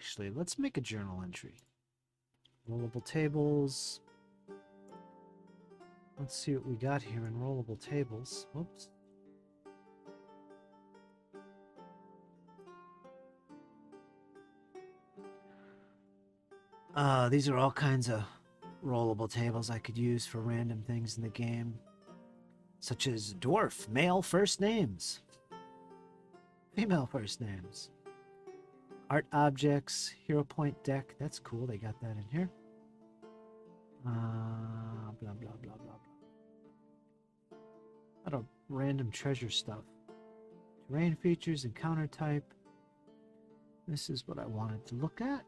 actually. Let's make a journal entry. Rollable tables. Let's see what we got here in rollable tables. Whoops. These are all kinds of rollable tables I could use for random things in the game, such as dwarf, male first names, female first names, art objects, hero point deck. That's cool. They got that in here. Blah, blah, blah, blah, blah. A lot of random treasure stuff. Terrain features, encounter type. This is what I wanted to look at.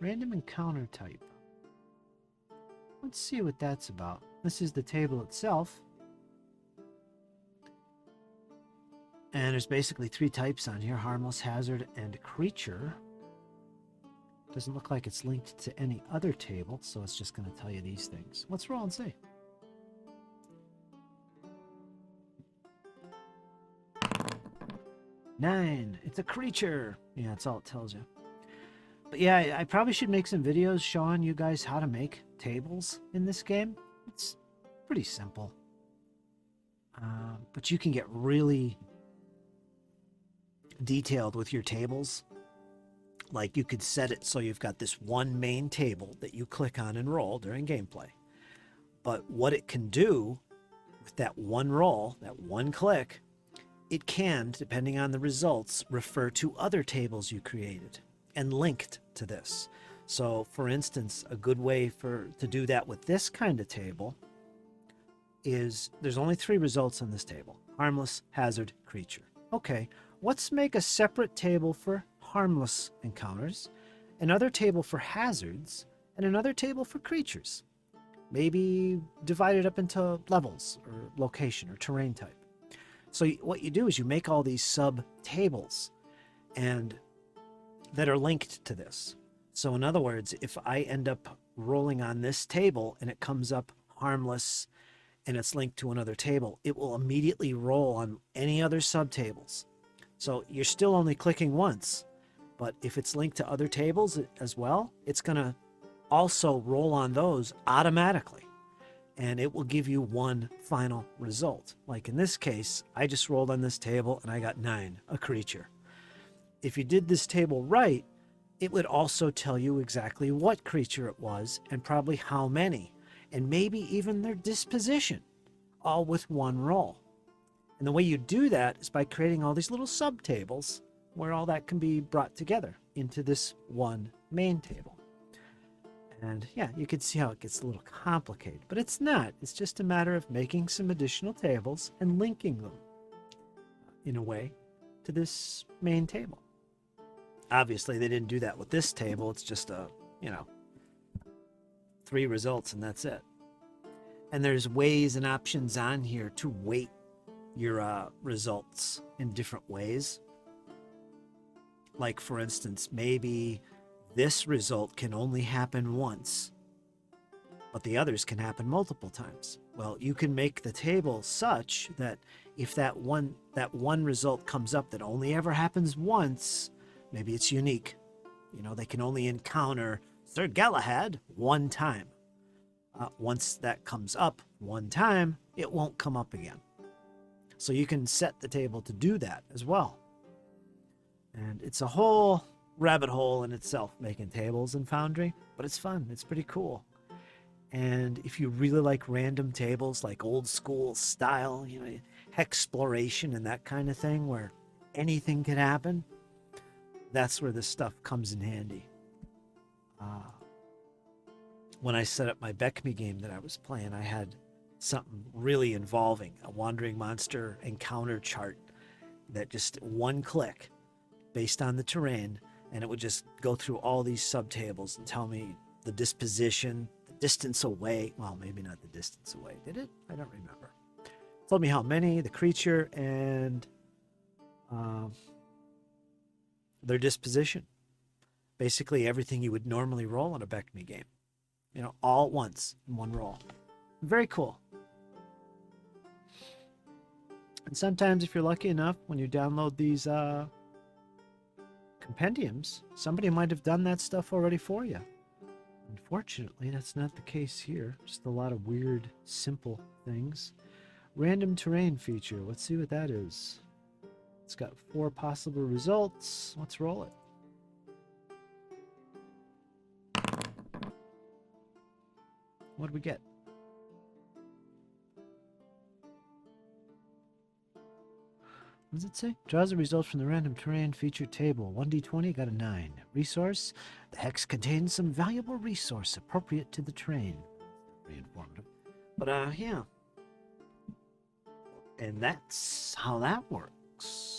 Random encounter type. Let's see what that's about. This is the table itself. And there's basically 3 types on here: harmless, hazard, and creature. Doesn't look like it's linked to any other table, so it's just going to tell you these things. Let's roll and see. Nine. It's a creature. Yeah, that's all it tells you. But yeah, I probably should make some videos showing you guys how to make tables in this game. It's pretty simple. But you can get really detailed with your tables. Like, you could set it so you've got this one main table that you click on and roll during gameplay. But what it can do with that one roll, that one click, it can, depending on the results, refer to other tables you created and linked to this. So, for instance, a good way to do that with this kind of table is there's only 3 results on this table: harmless, hazard, creature. Okay, let's make a separate table for harmless encounters, another table for hazards, and another table for creatures. Maybe divide it up into levels or location or terrain type. So what you do is you make all these sub-tables and that are linked to this. So in other words, if I end up rolling on this table and it comes up harmless and it's linked to another table, it will immediately roll on any other subtables. So you're still only clicking once, but if it's linked to other tables as well, it's going to also roll on those automatically. And it will give you one final result. Like in this case, I just rolled on this table and I got 9, a creature. If you did this table right, it would also tell you exactly what creature it was and probably how many, and maybe even their disposition, all with one roll. And the way you do that is by creating all these little subtables where all that can be brought together into this one main table. And yeah, you can see how it gets a little complicated, but it's not. It's just a matter of making some additional tables and linking them in a way to this main table. Obviously, they didn't do that with this table. It's just 3 results and that's it. And there's ways and options on here to weight your results in different ways. Like, for instance, maybe this result can only happen once, but the others can happen multiple times. Well, you can make the table such that if that one result comes up that only ever happens once, maybe it's unique. They can only encounter Sir Galahad one time. Once that comes up one time, it won't come up again. So you can set the table to do that as well. And it's a whole rabbit hole in itself, making tables in Foundry, but it's fun. It's pretty cool. And if you really like random tables, like old school style, exploration and that kind of thing, where anything can happen, that's where this stuff comes in handy. When I set up my Beckme game that I was playing, I had something really involving, a wandering monster encounter chart that just one click based on the terrain, and it would just go through all these subtables and tell me the disposition, the distance away. Well, maybe not the distance away. Did it? I don't remember. It told me how many, the creature, and their disposition. Basically everything you would normally roll in a Beckme game. All at once in one roll. Very cool. And sometimes if you're lucky enough, when you download these compendiums. Somebody might have done that stuff already for you. Unfortunately, that's not the case here. Just a lot of weird, simple things. Random terrain feature. Let's see what that is. It's got 4 possible results. Let's roll it. What do we get? What does it say? Draws the results from the random terrain feature table. 1d20, got a 9. Resource. The hex contains some valuable resource appropriate to the terrain. Very informative. But, yeah. And that's how that works.